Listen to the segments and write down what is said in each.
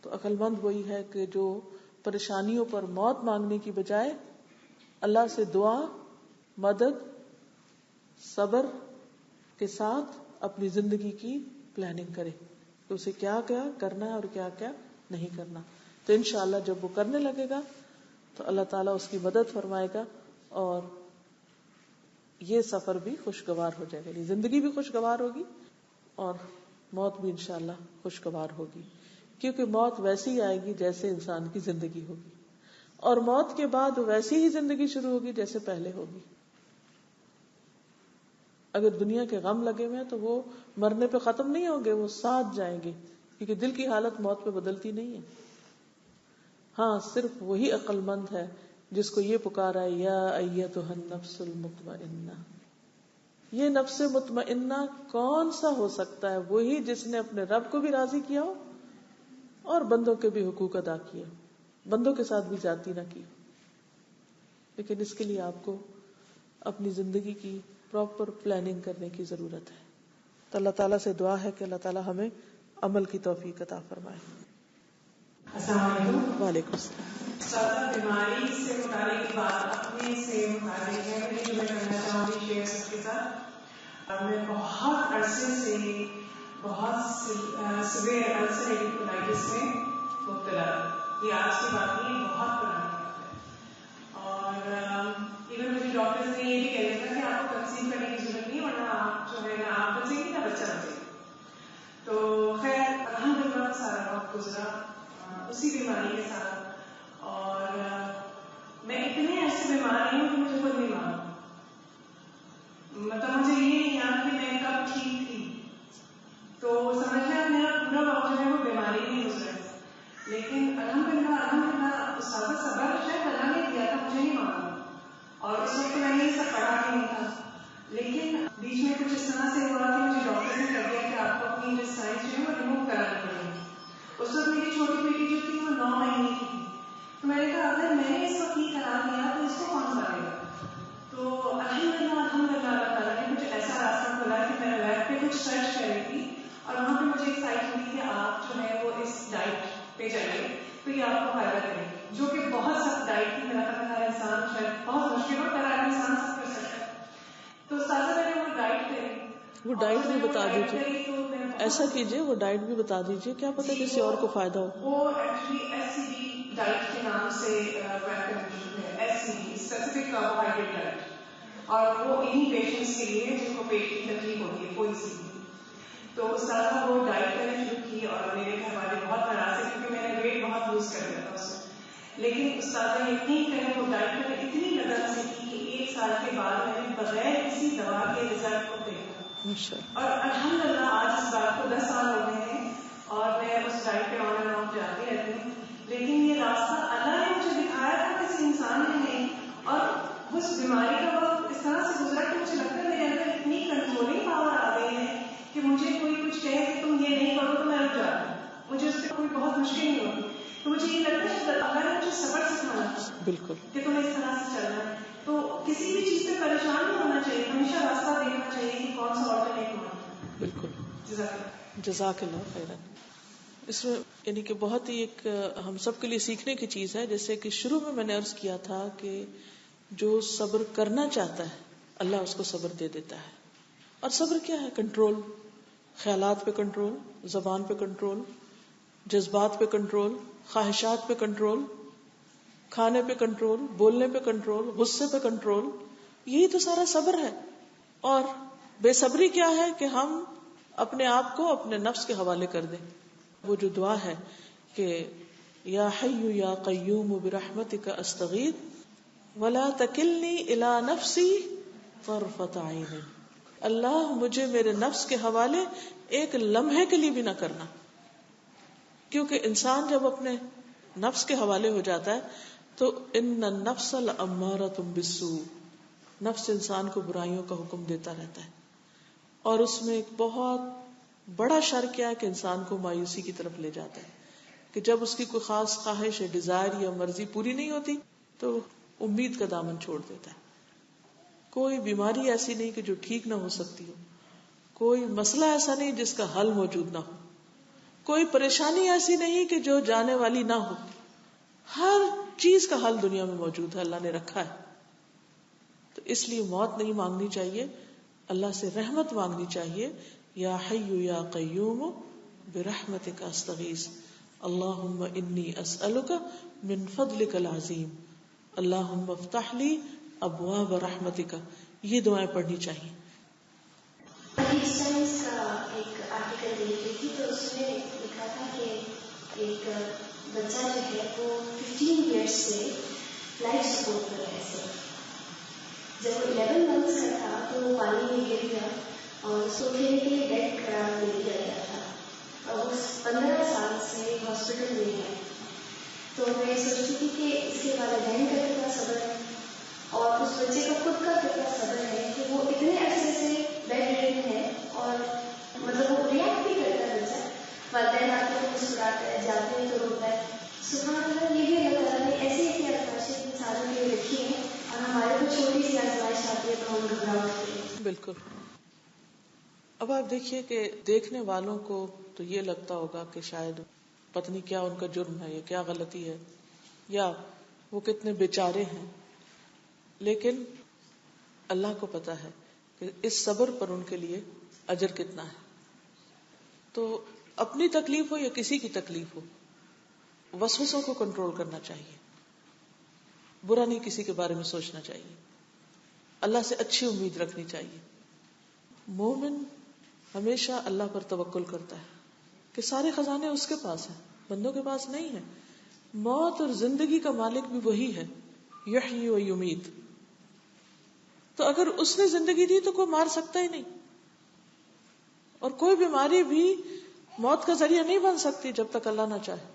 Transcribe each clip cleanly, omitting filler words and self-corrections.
تو عقل مند وہی ہے کہ جو پریشانیوں پر موت مانگنے کی بجائے اللہ سے دعا، مدد، صبر کے ساتھ اپنی زندگی کی پلاننگ کرے کہ اسے کیا کیا کرنا ہے اور کیا کیا نہیں کرنا. تو انشاءاللہ جب وہ کرنے لگے گا تو اللہ تعالیٰ اس کی مدد فرمائے گا اور یہ سفر بھی خوشگوار ہو جائے گا. یہ زندگی بھی خوشگوار ہوگی اور موت بھی انشاءاللہ خوشگوار ہوگی، کیونکہ موت ویسی ہی آئے گی جیسے انسان کی زندگی ہوگی، اور موت کے بعد ویسی ہی زندگی شروع ہوگی جیسے پہلے ہوگی. اگر دنیا کے غم لگے ہوئے ہیں تو وہ مرنے پہ ختم نہیں ہوں گے، وہ ساتھ جائیں گے، کیونکہ دل کی حالت موت پہ بدلتی نہیں ہے. ہاں صرف وہی عقل مند ہے جس کو یہ پکارا ہے یا ایتھا النفس المطمئنہ. یہ نفس مطمئنہ کون سا ہو سکتا ہے؟ وہی جس نے اپنے رب کو بھی راضی کیا ہو اور بندوں کے بھی حقوق ادا کیے، بندوں کے ساتھ بھی زیادتی نہ کی. لیکن اس کے لیے آپ کو اپنی زندگی کی پراپر پلاننگ کرنے کی ضرورت ہے. تو اللہ تعالیٰ سے دعا ہے کہ اللہ تعالیٰ ہمیں عمل کی توفیق عطا فرمائے. السلام علیکم. وعلیکم السلام. سادہ بیماری سے متعلق بات اپنے سے متعلق ہے، جو میں کرنا چاہوں گی شیئر سب کے ساتھ. میں بہت عرصے سے بہت سویئر السریٹیو کولائٹس میں مبتلا. یہ آج کی بات نہیں، بہت پرانی بات ہے. اور ایون مجھے ڈاکٹر نے یہ بھی کہہ دیا تھا کہ آپ کو کنسیو کرنے کی ضرورت نہیں، ورنہ آپ جو ہے نا آپ بچیں گے نہ بچہ بچے گا. تو خیر الحمدللہ سارا وقت گزرا اسی بیماری کے ساتھ، اور میں اتنے ایسے بیمار ہوں کہ مجھے خود نہیں معلوم. مطلب مجھے یہ نہیں یاد کہ میں کب ٹھیک تھی. تو سمجھ لیں میرا پورا وقت جو ہے وہ بیماری نہیں گزرا. لیکن الحمدللہ استاد صبر شاید اللہ نے دیا تھا، مجھے نہیں معلوم. اور اس وقت میں نے یہ سب پڑھا بھی نہیں تھا. لیکن بیچ میں کچھ اس طرح سے ہوا کہ مجھے ڈاکٹر نے کہہ دیا کہ آپ کو اپنی انٹسٹائن جو ہے وہ ریموو کرانی پڑے گی. اس وقت میری چھوٹی بیٹی جو تھی وہ 9 مہینے کی تھی. تو میں نے کہا اگر میں نے اس وقت یہ کرا دیا تو اس کو کون کرے گا. تو الحمدللہ اللہ تعالیٰ نے کچھ ایسا راستہ کھولا کہ میں ویب پہ کچھ سرچ کر رہی تھی، اور وہاں پہ مجھے ایک سائٹ ملی کہ آپ جو ہے وہ اس ڈائٹ پہ چلیے تو یہ آپ کو فائدہ کرے گی، جو کہ بہت سخت ڈائٹ تھی. میرا خیال ہر انسان شاید بہت مشکل ہو کر انسان سب کر سکتا ہے. تو ساتھ میں نے وہ ڈائٹ کری. وہ ڈائٹ بھی بتا دیجیے، ایسا کیجیے وہ ڈائٹ بھی بتا دیجیے، کیا پتہ کسی اور کو فائدہ ہو. وہ actually S C D diet کے نام سے S C D specific carbohydrate diet, اور وہ انہی پیشنٹس کے لیے جن کو پیٹ کی تکلیف ہوتی ہے کوئی سی بھی. تو استاد وہ ڈائٹ کرنے شروع کی اور میرے گھر والے بہت ناراض تھے کیونکہ میں نے ویٹ بہت لوز کر دیا تھا اس میں. لیکن استاد نے اتنی کرے وہ ڈائٹ میں نے اتنی لگن سے کی کہ 1 سال کے بعد میں نے بغیر کسی دوا کے رزلٹ کو دیکھا. اور الحمدللہ آج اس بات کو 10 سال ہو گئے ہیں اور میں اس ڈائٹ پہ آن اینڈ آف جاتی رہتی ہوں. لیکن یہ راستہ اللہ نے مجھے دکھایا تھا کسی انسان نے نہیں. اور اس بیماری کا وقت اس طرح سے گزرا کہ مجھے لگتا ہے میرے اندر اتنی کنٹرولنگ پاور آ گئی ہے کہ مجھے کوئی کچھ کہے کہ تم یہ نہیں کرو تو میں رک جاتی ہوں. مجھے اس پہ کوئی بہت مشکل نہیں ہوتی. تو مجھے یہ لگتا ہے کہ اللہ نے مجھے صبر سکھانا تھا بالکل کہ تمہیں اس طرح سے چلنا ہے. تو کسی بھی چیز سے پریشان نہیں ہونا چاہیے، ہمیشہ راستہ دیکھنا چاہیے کہ کون سا آلٹرنیٹ ہونا. بالکل. جزاک اللہ خیرا. اس میں یعنی کہ بہت ہی ایک ہم سب کے لیے سیکھنے کی چیز ہے. جیسے کہ شروع میں نے عرض کیا تھا کہ جو صبر کرنا چاہتا ہے اللہ اس کو صبر دے دیتا ہے. اور صبر کیا ہے؟ کنٹرول، خیالات پہ کنٹرول، زبان پہ کنٹرول، جذبات پہ کنٹرول، خواہشات پہ کنٹرول، کھانے پہ کنٹرول، بولنے پہ کنٹرول، غصے پہ کنٹرول. یہی تو سارا صبر ہے. اور بے صبری کیا ہے کہ ہم اپنے آپ کو اپنے نفس کے حوالے کر دیں. وہ جو دعا ہے کہ یا حی یا قیوم برحمتک استغیث ولا تکلنی الی نفسی طرفۃ عین. اللہ مجھے میرے نفس کے حوالے ایک لمحے کے لیے بھی نہ کرنا. کیونکہ انسان جب اپنے نفس کے حوالے ہو جاتا ہے تو ان النفس لامارۃ بالسوء، نفس انسان کو برائیوں کا حکم دیتا رہتا ہے. اور اس میں ایک بہت بڑا شر کیا ہے کہ انسان کو مایوسی کی طرف لے جاتا ہے کہ جب اس کی کوئی خاص خواہش ہے، ڈیزائر یا مرضی پوری نہیں ہوتی تو امید کا دامن چھوڑ دیتا ہے. کوئی بیماری ایسی نہیں کہ جو ٹھیک نہ ہو سکتی ہو، کوئی مسئلہ ایسا نہیں جس کا حل موجود نہ ہو، کوئی پریشانی ایسی نہیں کہ جو جانے والی نہ ہو. ہر چیز کا حل دنیا میں موجود ہے، اللہ نے رکھا ہے. تو اس لیے موت نہیں مانگنی چاہیے، اللہ سے رحمت مانگنی چاہیے. یا حی یا قیوم برحمتک استغیث اللہم انی اسألک من فضلک العظیم اللہم افتح لی ابواب رحمتک. یہ دعائیں پڑھنی چاہیے. اس سائنس کا ایک آرٹیکل دیکھ رہی تھی تو اس میں لکھا تھا کہ ایک بچہ جو ہے وہ 15 ایئرس سے لائف سپورٹ پر ہے. جب وہ 11 منتھس کا تھا تو وہ پانی میں گر گیا اور اس کو کھیلنے کے لیے ڈیڈ قرار دے دیا گیا تھا اور وہ 15 سال سے ہاسپٹل میں ہے. تو میں سوچتی تھی کہ اس کے والدین کا کتنا صبر ہے اور اس بچے کا خود کا کتنا صبر ہے کہ وہ اتنے عرصے سے بیڈ ریڈن ہے اور مطلب وہ ریئیکٹ بھی کرتا ہے. بچہ والدین آتے ہیں مسکراتا ہے، جاتے ہیں تو روتا ہے. سبحان اللہ، یہ بھی اللہ تعالیٰ نے ایسی ایسی آزمائشیں انسانوں کے لیے رکھی ہیں اور ہمارے کو چھوٹی سی آزمائش آتی ہے تو ہم گھبراہ ہوتے ہیں. بالکل. اب آپ دیکھیے کہ دیکھنے والوں کو تو یہ لگتا ہوگا کہ شاید پتہ نہیں کیا ان کا جرم ہے یا کیا غلطی ہے یا وہ کتنے بیچارے ہیں، لیکن اللہ کو پتا ہے کہ اس صبر پر ان کے لیے اجر کتنا ہے. تو اپنی تکلیف ہو یا کسی کی تکلیف ہو، وسوسوں کو کنٹرول کرنا چاہیے، برا نہیں کسی کے بارے میں سوچنا چاہیے، اللہ سے اچھی امید رکھنی چاہیے. مومن ہمیشہ اللہ پر توکل کرتا ہے کہ سارے خزانے اس کے پاس ہیں، بندوں کے پاس نہیں ہیں. موت اور زندگی کا مالک بھی وہی ہے، یحیی و یمیت. تو اگر اس نے زندگی دی تو کوئی مار سکتا ہی نہیں، اور کوئی بیماری بھی موت کا ذریعہ نہیں بن سکتی جب تک اللہ نہ چاہے.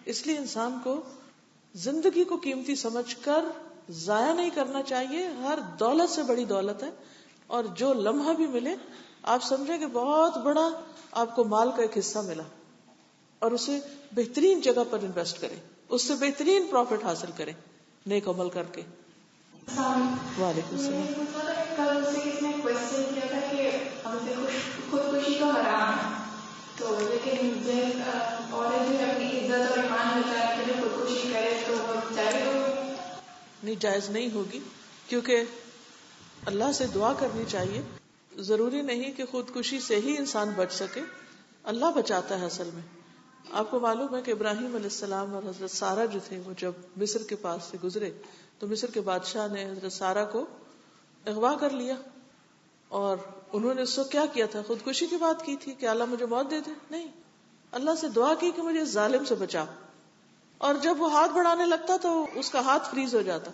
اس لیے انسان کو زندگی کو قیمتی سمجھ کر ضائع نہیں کرنا چاہیے. ہر دولت سے بڑی دولت ہے، اور جو لمحہ بھی ملے آپ سمجھیں کہ بہت بڑا آپ کو مال کا ایک حصہ ملا، اور اسے بہترین جگہ پر انویسٹ کریں، اس سے بہترین پروفٹ حاصل کریں نیک عمل کر کے. وعلیکم السلام. کل سے کس نے کوشچن کیا تھا کہ خودکشی کا حرام ہے، تو لیکن جب عورت جو اپنی عزت اور ایمان بچانے کے لیے خودکشی کرے تو وہ جائز ہوگی؟ نہیں، جائز نہیں ہوگی، کیونکہ اللہ سے دعا کرنی چاہیے. ضروری نہیں کہ خودکشی سے ہی انسان بچ سکے، اللہ بچاتا ہے اصل میں. آپ کو معلوم ہے کہ ابراہیم علیہ السلام اور حضرت سارہ جو تھے وہ جب مصر کے پاس سے گزرے تو مصر کے بادشاہ نے حضرت سارہ کو اغوا کر لیا، اور انہوں نے اس کو کیا کیا تھا؟ خودکشی کی بات کی تھی کہ اللہ مجھے موت دے دے. نہیں، اللہ سے دعا کی کہ مجھے اس ظالم سے بچا، اور جب وہ ہاتھ بڑھانے لگتا تو اس کا ہاتھ فریز ہو جاتا،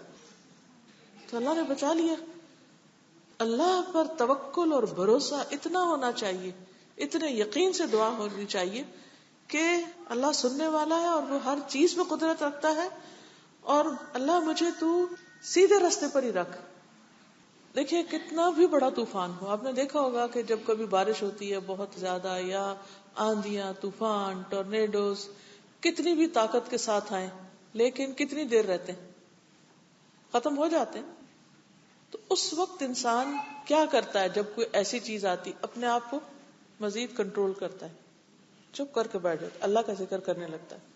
تو اللہ نے بچا لیا. اللہ پر توکل اور بھروسہ اتنا ہونا چاہیے، اتنے یقین سے دعا ہونی چاہیے کہ اللہ سننے والا ہے اور وہ ہر چیز میں قدرت رکھتا ہے، اور اللہ مجھے تو سیدھے راستے پر ہی رکھ. دیکھیے کتنا بھی بڑا طوفان ہو، آپ نے دیکھا ہوگا کہ جب کبھی بارش ہوتی ہے بہت زیادہ، یا آندھیاں، طوفان، ٹورنیڈوز کتنی بھی طاقت کے ساتھ آئیں لیکن کتنی دیر رہتے ہیں؟ ختم ہو جاتے ہیں. تو اس وقت انسان کیا کرتا ہے جب کوئی ایسی چیز آتی؟ اپنے آپ کو مزید کنٹرول کرتا ہے، چپ کر کے بیٹھ جاتا ہے، اللہ کا ذکر کرنے لگتا ہے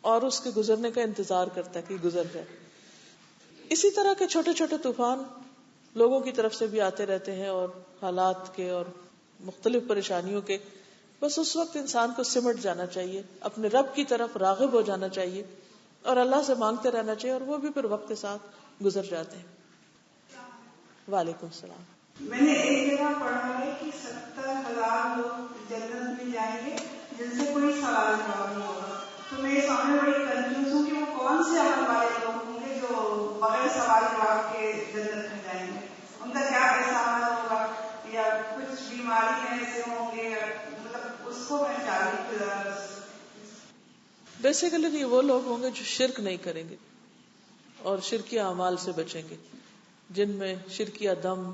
اور اس کے گزرنے کا انتظار کرتا ہے کہ گزر جائے. اسی طرح کے چھوٹے چھوٹے طوفان لوگوں کی طرف سے بھی آتے رہتے ہیں، اور حالات کے اور مختلف پریشانیوں کے. بس اس وقت انسان کو سمٹ جانا چاہیے، اپنے رب کی طرف راغب ہو جانا چاہیے اور اللہ سے مانگتے رہنا چاہیے، اور وہ بھی پھر وقت کے ساتھ گزر جاتے ہیں. وعلیکم السلام. میں نے ایک جگہ پڑھا ہے کہ 70,000 لوگ جنت میں جائیں گے جن سے کوئی سوال جواب نہیں ہوگا. تو میرے سامنے بڑی کنفیوز ہوں کہ وہ کون سے عمل والے لوگ ہوں گے جو بغیر سوال جواب کے جنت میں جائیں گے. ان کا کیا ایسا عمل ہوگا یا کچھ بیماری میں ایسے ہوں گے، مطلب اس کو میں چاہتی ہوں. بیسیکلی یہ وہ لوگ ہوں گے جو شرک نہیں کریں گے اور شرکی اعمال سے بچیں گے، جن میں شرکیہ دم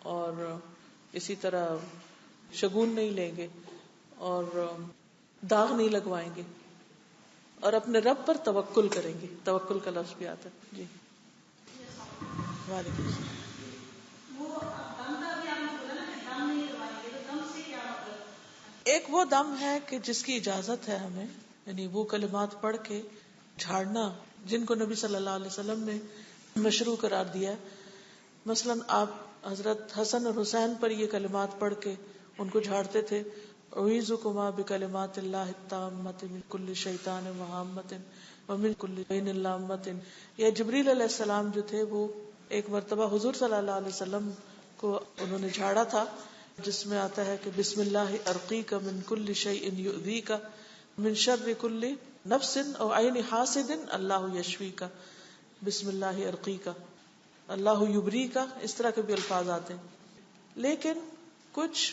اور اسی طرح شگون نہیں لیں گے اور داغ نہیں لگوائیں گے، اور اپنے رب پر توکل کریں گے. توکل کا لفظ بھی آتا ہے. جی وعلیکم السلام. ایک وہ دم ہے کہ جس کی اجازت ہے ہمیں، یعنی وہ کلمات پڑھ کے جھاڑنا جن کو نبی صلی اللہ علیہ وسلم نے مشروع قرار دیا ہے. مثلا آپ حضرت حسن اور حسین پر یہ کلمات پڑھ کے ان کو جھاڑتے تھے. اعوذکما بکلمات اللہ التامۃ من کل شیطان وہامۃ ومن کل عین لامۃ. یا جبریل علیہ السلام جو تھے وہ ایک مرتبہ حضور صلی اللہ علیہ وسلم کو انہوں نے جھاڑا تھا، جس میں آتا ہے کہ بسم اللہ ارقیک من کل شیء یؤذیک من شر کل نفس او عین حاسد اللہ یشفیک. بسم اللہ ارقیک، اللہ یبریک، اس طرح کے بھی الفاظ آتے ہیں. لیکن کچھ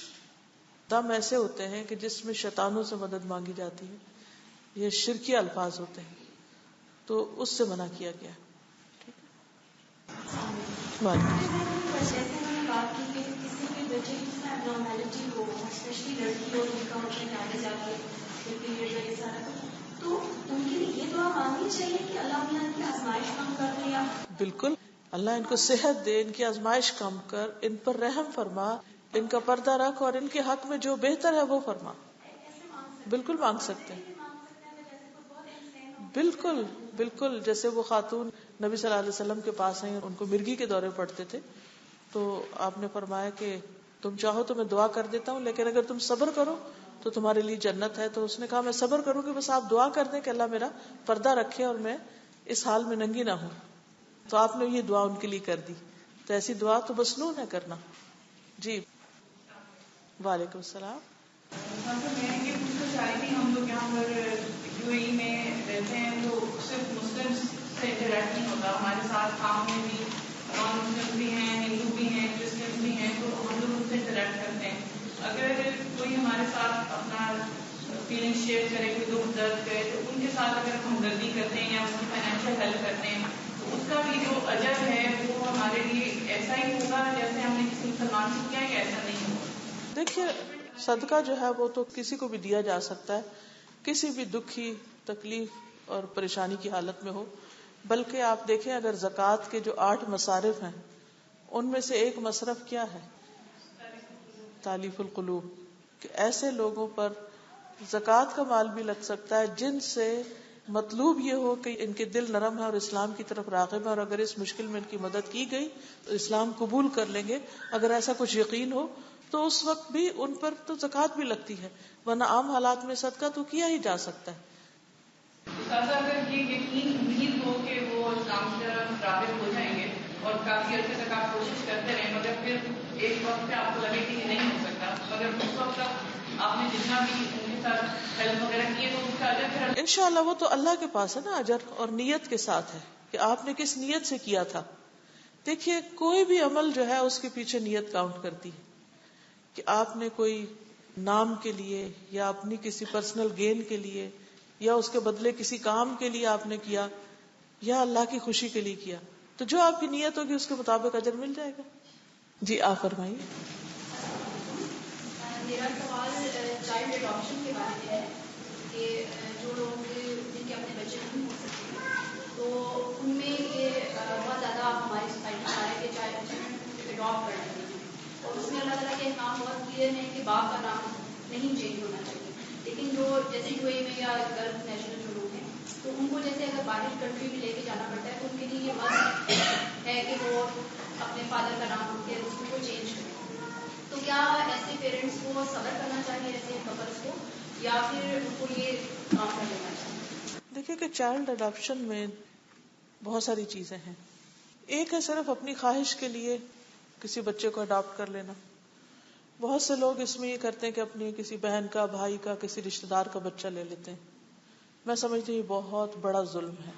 دم ایسے ہوتے ہیں کہ جس میں شیطانوں سے مدد مانگی جاتی ہے، یہ شرکی الفاظ ہوتے ہیں، تو اس سے منع کیا گیا. جیسے ہم نے بات کی کہ کسی بھی بچے کی ابنارمیلٹی ہو، اسپیشلی لڑکی ہو جن کا مطلب آگے جا کے پیریڈ کا یہ سارا، تو ان کے لیے یہ دعا مانگنی چاہیے کہ اللہ تعالیٰ ان کی آزمائش کم کر دے. یا بالکل، اللہ ان کو صحت دے، ان کی آزمائش کم کر، ان پر رحم فرما، ان کا پردہ رکھ، اور ان کے حق میں جو بہتر ہے وہ فرما. بالکل مانگ سکتے ہیں، بالکل بالکل. جیسے وہ خاتون نبی صلی اللہ علیہ وسلم کے پاس ہیں، ان کو مرگی کے دورے پڑتے تھے، تو آپ نے فرمایا کہ تم چاہو تو میں دعا کر دیتا ہوں، لیکن اگر تم صبر کرو تو تمہارے لیے جنت ہے. تو اس نے کہا میں صبر کروں گی، بس آپ دعا کر دیں کہ اللہ میرا پردہ رکھے اور میں اس حال میں ننگی نہ ہوں. تو آپ نے یہ دعا ان کے لیے کر دی. تو ایسی دعا تو مسنون ہے کرنا. جی وعلیکم السلام. میں یہ پوچھنا چاہ رہی تھی، ہم لوگ یہاں پر UAE میں رہتے ہیں تو صرف مسلم سے انٹریکٹ نہیں ہوتا، ہمارے ساتھ کام میں بھی نان مسلم بھی ہیں، ہندو بھی ہیں، کرسچن بھی ہیں، تو ہم لوگ ان سے انٹریکٹ کرتے ہیں. اگر کوئی ہمارے ساتھ اپنا فیلنگ شیئر کرے، کوئی دکھ درد کرے، تو ان کے ساتھ اگر ہمدردی کرتے ہیں یا ان کی فائنینشیل ہیلپ کرتے ہیں تو اس کا بھی جو اجر ہے وہ ہمارے لیے ایسا ہی ہوگا جیسے ہم نے کسی مسلمان سے کیا، یا ایسا نہیں ہوگا؟ دیکھیے صدقہ جو ہے وہ تو کسی کو بھی دیا جا سکتا ہے، کسی بھی دکھی، تکلیف اور پریشانی کی حالت میں ہو. بلکہ آپ دیکھیں اگر زکوٰۃ کے جو 8 مصارف ہیں ان میں سے ایک مصرف کیا ہے؟ تالیف القلوب. کہ ایسے لوگوں پر زکوٰۃ کا مال بھی لگ سکتا ہے جن سے مطلوب یہ ہو کہ ان کے دل نرم ہے اور اسلام کی طرف راغب ہے، اور اگر اس مشکل میں ان کی مدد کی گئی تو اسلام قبول کر لیں گے. اگر ایسا کچھ یقین ہو تو اس وقت بھی ان پر تو زکوٰۃ بھی لگتی ہے، ورنہ عام حالات میں صدقہ تو کیا ہی جا سکتا ہے. اگر یہ یقین امید ہو کہ وہ اسلام کی طرف راغب ہو جائیں گے اور کافی عرصے تک آپ کوشش کرتے رہیں، مگر پھر ایک وقت پہ آپ کو لگے کہ یہ نہیں ہو سکتا، مگر اس وقت تک آپ نے جتنا بھی ان کے ساتھ ہیلپ وغیرہ کی ہے تو اس کا اجر پھر انشاءاللہ وہ تو اللہ کے پاس ہے نا، اجر اور نیت کے ساتھ ہے کہ آپ نے کس نیت سے کیا تھا. دیکھیے کوئی بھی عمل جو ہے اس کے پیچھے نیت کاؤنٹ کرتی ہے، کہ آپ نے کوئی نام کے لیے یا اپنی کسی پرسنل گین کے لیے یا اس کے بدلے کسی کام کے لیے آپ نے کیا یا اللہ کی خوشی کے لیے کیا، تو جو آپ کی نیت ہوگی اس کے مطابق اجر مل جائے گا. جی آپ فرمائیے. میرا سوال چائلڈ اڈاپشن کے بارے میں ہے کہ جو لوگ جن کے اپنے بچے نہیں ہو سکتے تو ان میں یہ بہت زیادہ ہماری سوسائٹی میں آ رہا ہے کہ چائلڈ اڈاپٹ کرنا چاہیے، اور اس میں اللہ تعالیٰ کے احکام بہت کلیئر ہیں کہ باپ کا نام نہیں چینج ہونا چاہیے. لیکن جو جیسے UAE میں یا گلف نیشنل جو لوگ ہیں تو ان کو جیسے اگر باہر کنٹری میں لے کے جانا پڑتا ہے تو ان کے لیے یہ مست ہے کہ وہ اپنے فادر کا نام کے اس کو چینج کریں. تو کیا ایسے پیرنٹس کو صبر کرنا چاہیے ایسے کپلس کو، یا پھر ان کو یہ کام کر لینا چاہیے؟ دیکھیے کہ چائلڈ اڈاپشن میں بہت ساری چیزیں ہیں. ایک ہے صرف اپنی خواہش کے لیے کسی بچے کو اڈاپٹ کر لینا. بہت سے لوگ اس میں یہ کرتے ہیں کہ اپنی کسی بہن کا، بھائی کا، کسی رشتہ دار کا بچہ لے لیتے ہیں. میں سمجھتی ہوں یہ بہت بڑا ظلم ہے،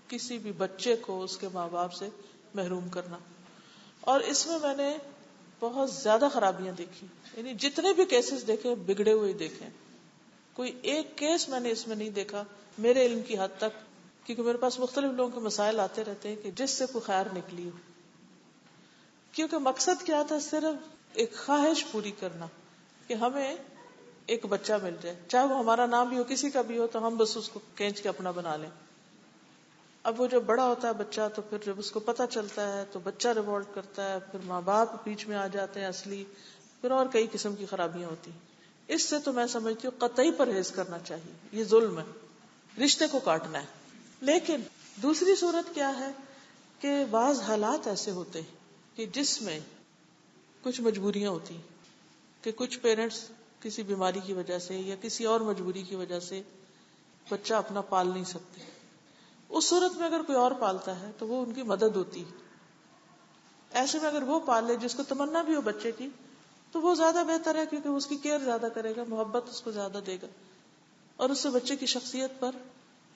کسی بھی بچے کو اس کے ماں باپ سے محروم کرنا. اور اس میں نے بہت زیادہ خرابیاں دیکھی، یعنی جتنے بھی کیسز دیکھے بگڑے ہوئے دیکھے. کوئی ایک کیس میں نے اس میں نہیں دیکھا میرے علم کی حد تک، کیونکہ میرے پاس مختلف لوگوں کے مسائل آتے رہتے ہیں کہ جس سے کوئی خیر نکلی ہو. کیونکہ مقصد کیا تھا؟ صرف ایک خواہش پوری کرنا کہ ہمیں ایک بچہ مل جائے، چاہے وہ ہمارا نام بھی ہو، کسی کا بھی ہو، تو ہم بس اس کو کھینچ کے اپنا بنا لیں. اب وہ جب بڑا ہوتا ہے بچہ تو پھر جب اس کو پتہ چلتا ہے تو بچہ ریوولٹ کرتا ہے، پھر ماں باپ بیچ میں آ جاتے ہیں اصلی، پھر اور کئی قسم کی خرابیاں ہوتی ہیں. اس سے تو میں سمجھتی ہوں قطعی پرہیز کرنا چاہیے. یہ ظلم ہے، رشتے کو کاٹنا ہے. لیکن دوسری صورت کیا ہے کہ بعض حالات ایسے ہوتے ہیں کہ جس میں کچھ مجبوریاں ہوتی ہیں کہ کچھ پیرنٹس کسی بیماری کی وجہ سے یا کسی اور مجبوری کی وجہ سے بچہ اپنا پال نہیں سکتے. اس صورت میں اگر کوئی اور پالتا ہے تو وہ ان کی مدد ہوتی ہے. ایسے میں اگر وہ پال لے جس کو تمنا بھی ہو بچے کی تو وہ زیادہ بہتر ہے، کیونکہ اس کی کیئر زیادہ کرے گا، محبت اس کو زیادہ دے گا، اور اس سے بچے کی شخصیت پر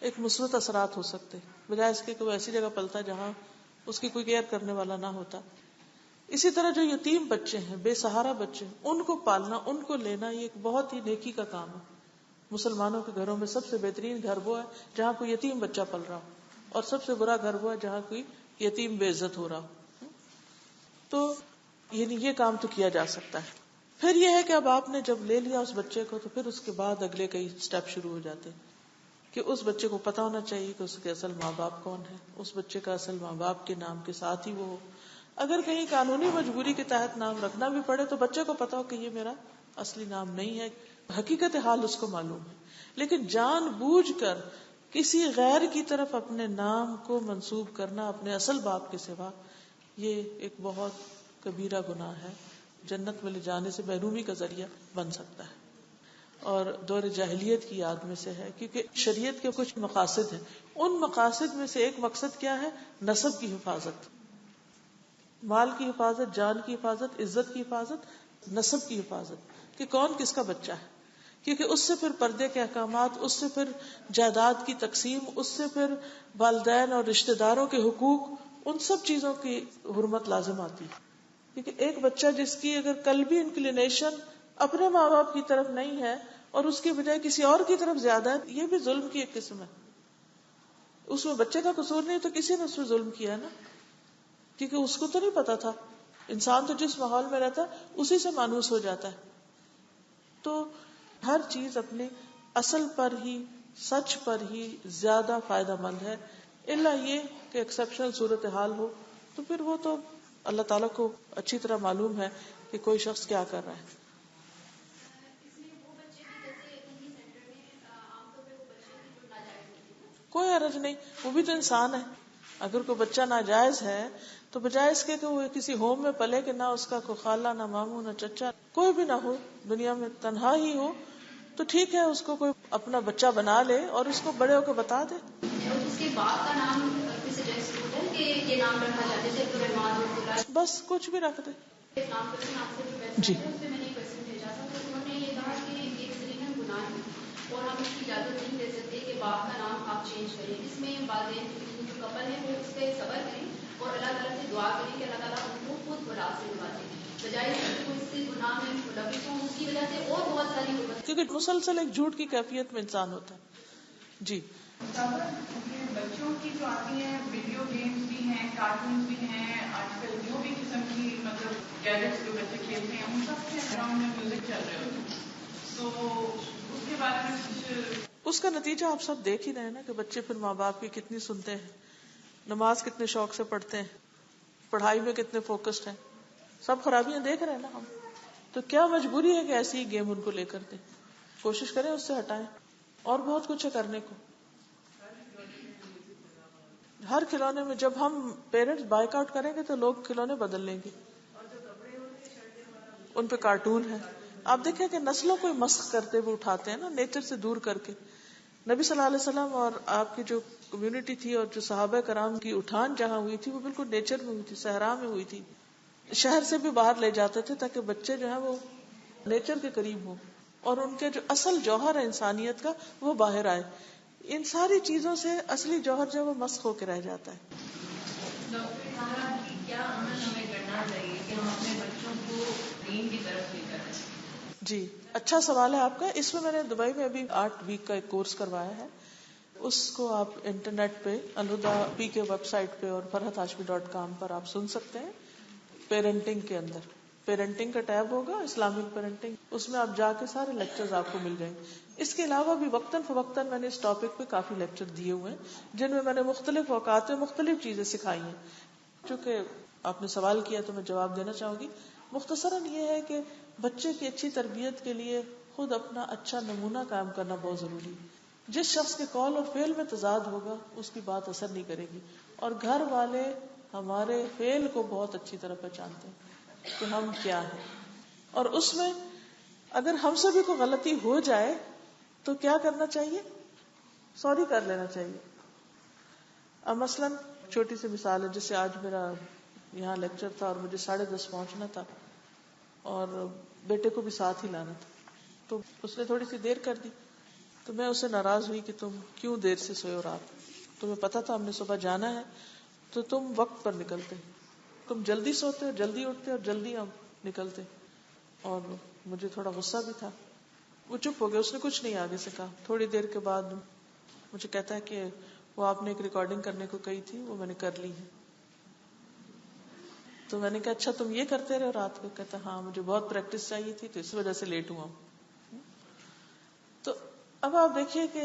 ایک مثبت اثرات ہو سکتے بجائے اس کے کہ وہ ایسی جگہ پلتا جہاں اس کی کوئی کیئر کرنے والا نہ ہوتا. اسی طرح جو یتیم بچے ہیں، بے سہارا بچے، ان کو پالنا، ان کو لینا، یہ ایک بہت ہی نیکی کا کام ہے. مسلمانوں کے گھروں میں سب سے بہترین گھر وہ ہے جہاں کوئی یتیم بچہ پل رہا ہو، اور سب سے برا گھر وہ ہے جہاں کوئی یتیم بے عزت ہو رہا ہو. تو یہ کام تو کیا جا سکتا ہے. پھر یہ ہے کہ اب آپ نے جب لے لیا اس بچے کو تو پھر اس کے بعد اگلے کئی سٹیپ شروع ہو جاتے ہیں کہ اس بچے کو پتا ہونا چاہیے کہ اس کے اصل ماں باپ کون ہے، اس بچے کا اصل ماں باپ کے نام کے ساتھ ہی وہ ہو. اگر کہیں قانونی مجبوری کے تحت نام رکھنا بھی پڑے تو بچے کو پتا ہو کہ یہ میرا اصلی نام نہیں ہے، حقیقت حال اس کو معلوم ہے. لیکن جان بوجھ کر کسی غیر کی طرف اپنے نام کو منسوب کرنا اپنے اصل باپ کے سوا، یہ ایک بہت کبیرہ گناہ ہے، جنت میں لے جانے سے محرومی کا ذریعہ بن سکتا ہے، اور دور جاہلیت کی یاد میں سے ہے. کیونکہ شریعت کے کچھ مقاصد ہیں، ان مقاصد میں سے ایک مقصد کیا ہے؟ نسب کی حفاظت، مال کی حفاظت، جان کی حفاظت، عزت کی حفاظت، نسب کی حفاظت کہ کون کس کا بچہ ہے. کیونکہ اس سے پھر پردے کے احکامات، اس سے پھر جائیداد کی تقسیم، اس سے پھر والدین اور رشتہ داروں کے حقوق، ان سب چیزوں کی حرمت لازم آتی ہے. کیونکہ ایک بچہ جس کی اگر قلبی انکلینیشن اپنے ماں باپ کی طرف نہیں ہے اور اس کی بجائے کسی اور کی طرف زیادہ ہے، یہ بھی ظلم کی ایک قسم ہے. اس میں بچے کا قصور نہیں تو کسی نے اس پہ ظلم کیا ہے نا، کیونکہ اس کو تو نہیں پتا تھا. انسان تو جس ماحول میں رہتا ہے اسی سے مانوس ہو جاتا ہے. تو ہر چیز اپنے اصل پر ہی، سچ پر ہی زیادہ فائدہ مند ہے، الا یہ کہ ایکسیپشنل صورتحال ہو تو پھر وہ تو اللہ تعالیٰ کو اچھی طرح معلوم ہے کہ کوئی شخص کیا کر رہا ہے. کوئی حرج نہیں، وہ بھی تو انسان ہے. اگر کوئی بچہ ناجائز ہے تو بجائے اس کے کہ وہ کسی ہوم میں پلے کہ نہ اس کا کوئی خالہ، نہ ماموں، نہ چچا، کوئی بھی نہ ہو، دنیا میں تنہا ہی ہو، تو ٹھیک ہے اس کو کوئی اپنا بچہ بنا لے اور اس کو بڑے ہو کے بتا دے. اس کے باپ کا نام سجیسٹ ہوتا ہے کہ یہ نام رکھا جاتا ہے، جیسے رحمان، بس کچھ بھی رکھ دے. نام پر نام سے جی اس میں نے ایک کوشچن بھیجا تھا تو انہوں نے یہ کہا کہ ایک ذریعہ گناہ ہے اور ہم اس کی اجازت نہیں دے سکتے کہ باپ کا نام آپ چینج کریں. اس میں والدین جو کپل ہیں وہ اس پہ صبر کریں اور اللہ تعالیٰ سے دعا کریں کہ اللہ تعالیٰ ان کو خود برا سے دعا دیں، بجائے اس سے گناہ میں ملوث ہوں، اس کی وجہ سے اور بہت ساری کیونکہ مسلسل ایک جھوٹ کی کیفیت میں انسان ہوتا ہے. جی بچوں کی جو آتی ہیں ویڈیو گیمز بھی ہیں، کارٹونز بھی ہیں، آج کل جو بھی قسم کی مطلب گیجٹس جو بچے کھیلتے ہیں ان سب کے بیکگراؤنڈ میں میوزک چل رہے ہوتے ہیں، تو اس کے بارے میں کچھ اس کا نتیجہ آپ سب دیکھ ہی رہے ہیں نا کہ بچے پھر ماں باپ کی کتنی سنتے ہیں، نماز کتنے شوق سے پڑھتے ہیں، پڑھائی میں کتنے فوکسڈ ہیں، سب خرابیاں دیکھ رہے ہیں نا ہم. تو کیا مجبوری ہے کہ ایسی ہی گیم ان کو لے کر دیں؟ کوشش کریں اس سے ہٹائیں. اور بہت کچھ ہے کرنے کو. ہر کھلونے میں جب ہم پیرنٹس بائک آؤٹ کریں گے تو لوگ کھلونے بدل لیں گے، ان پہ کارٹون ہے. آپ دیکھیں کہ نسلوں کو مسخ کرتے ہوئے اٹھاتے ہیں نا، نیچر سے دور کر کے. نبی صلی اللہ علیہ وسلم اور آپ کی جو کمیونٹی تھی اور جو صحابہ کرام کی اٹھان جہاں ہوئی تھی وہ بالکل نیچر میں ہوئی تھی، صحرا میں ہوئی تھی. شہر سے بھی باہر لے جاتے تھے تاکہ بچے جو ہیں وہ نیچر کے قریب ہوں اور ان کے جو اصل جوہر ہے انسانیت کا وہ باہر آئے. ان ساری چیزوں سے اصلی جوہر جو ہے وہ مسخ ہو کے رہ جاتا ہے. ڈاکٹر صاحب کیا عمل ہمیں کرنا چاہیے کہ ہم اپنے بچوں کو دین کی طرف لے کر آئیں؟ جی اچھا سوال ہے آپ کا. اس میں نے دبئی میں ابھی 8 ویک کا ایک کورس کروایا ہے. اس کو آپ انٹرنیٹ پہ الہدا پی کے ویب سائٹ پہ اور farhathashmi.com پر آپ سن سکتے ہیں. پیرنٹنگ کے اندر پیرنٹنگ کا ٹیب ہوگا، اسلامک پیرنٹنگ، اس میں آپ جا کے سارے لیکچرز آپ کو مل جائیں گے. اس کے علاوہ بھی وقتاً فوقتاً میں نے اس ٹاپک پہ کافی لیکچر دیے ہوئے ہیں جن میں نے مختلف اوقات میں مختلف چیزیں سکھائی ہیں. چونکہ آپ نے سوال کیا تو میں جواب دینا چاہوں گی. مختصراً یہ ہے کہ بچے کی اچھی تربیت کے لیے خود اپنا اچھا نمونہ قائم کرنا بہت ضروری ہے. جس شخص کے قول اور فعل میں تضاد ہوگا اس کی بات اثر نہیں کرے گی. اور گھر والے ہمارے فعل کو بہت اچھی طرح پہچانتے ہیں کہ ہم کیا ہیں, اور اس میں اگر ہم سے بھی کوئی غلطی ہو جائے تو کیا کرنا چاہیے؟ سوری کر لینا چاہیے. اب مثلاً چھوٹی سی مثال ہے, جیسے آج میرا یہاں لیکچر تھا اور مجھے 10:30 پہنچنا تھا اور بیٹے کو بھی ساتھ ہی لانا تھا, تو اس نے تھوڑی سی دیر کر دی, تو میں اسے ناراض ہوئی کہ تم کیوں دیر سے سوئے ہو رات, تمہیں پتا تھا ہم نے صبح جانا ہے تو تم وقت پر نکلتے, تم جلدی سوتے اور جلدی اٹھتے اور جلدی ہم نکلتے. اور مجھے تھوڑا غصہ بھی تھا. وہ چپ ہو گیا, اس نے کچھ نہیں آگے سے کہا. تھوڑی دیر کے بعد مجھے کہتا ہے کہ وہ آپ نے ایک ریکارڈنگ کرنے کو کہی تھی, وہ میں نے کر لی ہے. تو میں نے کہا اچھا تم یہ کرتے رہے رات کو؟ کہتا ہاں مجھے بہت پریکٹس چاہیے تھی تو اس وجہ سے لیٹ ہوا. تو اب آپ دیکھیے کہ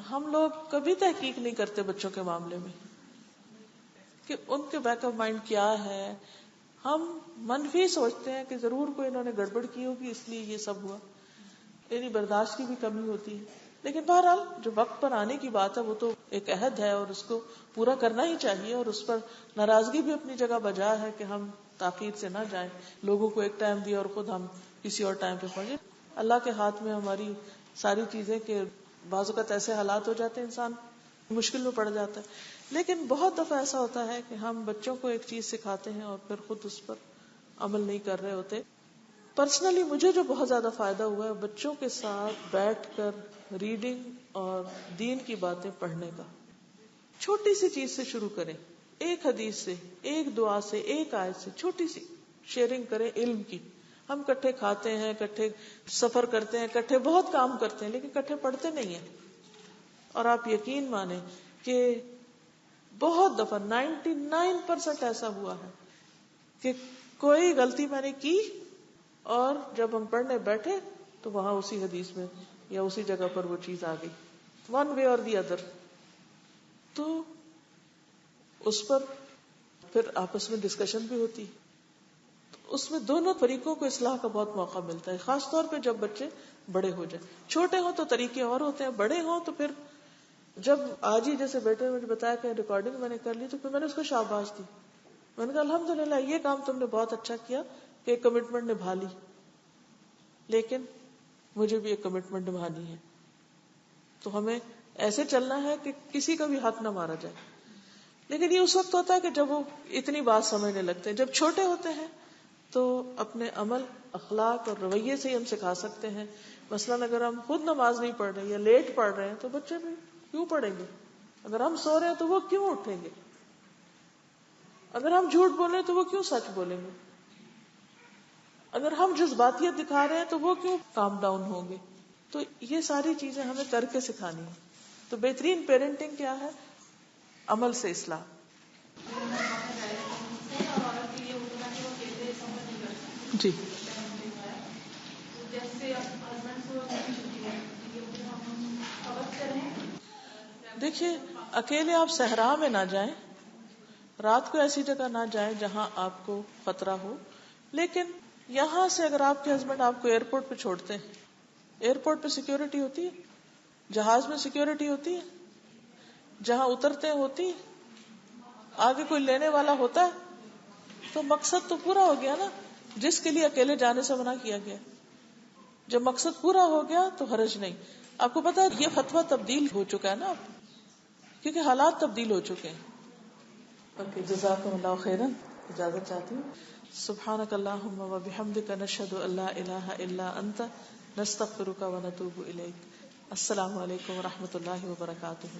ہم لوگ کبھی تحقیق نہیں کرتے بچوں کے معاملے میں کہ ان کے بیک آف مائنڈ کیا ہے. ہم منفی سوچتے ہیں کہ ضرور کوئی انہوں نے گڑبڑ کی ہوگی اس لیے یہ سب ہوا, یعنی برداشت کی بھی کمی ہوتی ہے. لیکن بہرحال جو وقت پر آنے کی بات ہے وہ تو ایک عہد ہے اور اس کو پورا کرنا ہی چاہیے, اور اس پر ناراضگی بھی اپنی جگہ بجا ہے کہ ہم تاخیر سے نہ جائیں. لوگوں کو ایک ٹائم دیا اور خود ہم کسی اور ٹائم پہ پہنچے. اللہ کے ہاتھ میں ہماری ساری چیزیں کہ بعض اوقات ایسے حالات ہو جاتے ہیں انسان مشکل میں پڑ جاتا ہے. لیکن بہت دفعہ ایسا ہوتا ہے کہ ہم بچوں کو ایک چیز سکھاتے ہیں اور پھر خود اس پر عمل نہیں کر رہے ہوتے. پرسنلی مجھے جو بہت زیادہ فائدہ ہوا ہے بچوں کے ساتھ بیٹھ کر ریڈنگ اور دین کی باتیں پڑھنے کا. چھوٹی سی چیز سے شروع کریں, ایک حدیث سے, ایک دعا سے, ایک آیت سے, چھوٹی سی شیئرنگ کریں علم کی. ہم کٹھے کھاتے ہیں, کٹھے سفر کرتے ہیں, کٹھے بہت کام کرتے ہیں, لیکن کٹھے پڑھتے نہیں ہیں. اور آپ یقین مانیں کہ بہت دفعہ 99% ایسا ہوا ہے کہ کوئی غلطی میں نے کی اور جب ہم پڑھنے بیٹھے تو وہاں اسی حدیث میں یا اسی جگہ پر وہ چیز آ گئی, ون وے اور دی ادر. تو اس پر پھر آپس میں ڈسکشن بھی ہوتی, اس میں دونوں فریقوں کو اصلاح کا بہت موقع ملتا ہے, خاص طور پہ جب بچے بڑے ہو جائیں. چھوٹے ہوں تو طریقے اور ہوتے ہیں, بڑے ہوں تو پھر جب آج ہی جیسے بیٹے نے مجھے بتایا کہ ریکارڈنگ میں نے کر لی تو پھر میں نے اس کو شاباش دی. میں نے کہا الحمدللہ یہ کام تم نے بہت اچھا کیا کہ ایک کمٹمنٹ نبھا لی, لیکن مجھے بھی ایک کمٹمنٹ نبھانی ہے. تو ہمیں ایسے چلنا ہے کہ کسی کا بھی حق نہ مارا جائے. لیکن یہ اس وقت ہوتا ہے کہ جب وہ اتنی بات سمجھنے لگتے ہیں. جب چھوٹے ہوتے ہیں تو اپنے عمل, اخلاق اور رویے سے ہی ہم سکھا سکتے ہیں. مثلاً اگر ہم خود نماز نہیں پڑھ رہے یا لیٹ پڑھ رہے ہیں تو بچے بھی کیوں پڑھیں گے؟ اگر ہم سو رہے ہیں تو وہ کیوں اٹھیں گے؟ اگر ہم جھوٹ بول رہے ہیں تو وہ کیوں سچ بولیں گے؟ اگر ہم جذباتیت دکھا رہے ہیں تو وہ کیوں کام ڈاؤن ہوں گے؟ تو یہ ساری چیزیں ہمیں کر کے سکھانی ہیں. تو بہترین پیرنٹنگ کیا ہے؟ عمل سے اصلاح. جی دیکھیے, اکیلے آپ صحرا میں نہ جائیں, رات کو ایسی جگہ نہ جائیں جہاں آپ کو خطرہ ہو. لیکن یہاں سے اگر آپ کے ہسبینڈ آپ کو ایئرپورٹ پہ چھوڑتے ہیں, ایئرپورٹ پہ سیکیورٹی ہوتی ہے, جہاز میں سیکیورٹی ہوتی ہے, جہاں اترتے ہوتی ہے, آگے کوئی لینے والا ہوتا ہے, تو مقصد تو پورا ہو گیا نا جس کے لیے اکیلے جانے سے منع کیا گیا. جب مقصد پورا ہو گیا تو حرج نہیں. آپ کو پتا یہ فتویٰ تبدیل ہو چکا ہے نا اب, کیونکہ حالات تبدیل ہو چکے ہیں. اوکے, جزاکم اللہ خیرا. اجازت چاہتی ہوں. سبحانک اللہم و بحمدک, نشہد ان لا الہ الا انت, نستغفرک و نتوب الیک. السلام علیکم و رحمۃ اللہ وبرکاتہ.